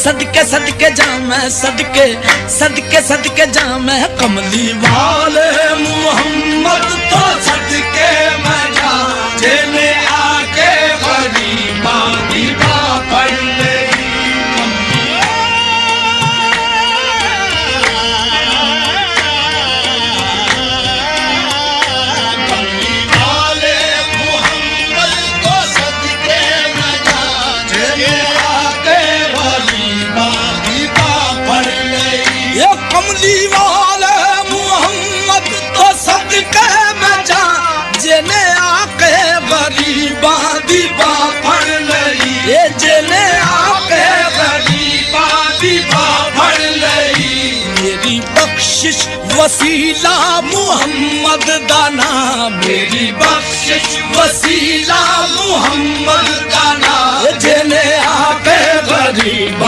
صدقے صدقے جاں میں صدقے صدقے صدقے جاں میں کملی والے محمد تو صدقے میں جاں جنے آ کے غریباں دی باں پڑھ لے کملی والے محمد تو صدقے میں جاں جنے آ کے غریباں دی باں پڑھ لئی جنے آ کے غریباں دی باں پڑھ لئی میری بخشش وسیلہ محمد دا نام میری بخشش وسیلہ محمد دا نام جنے آ کے غریباں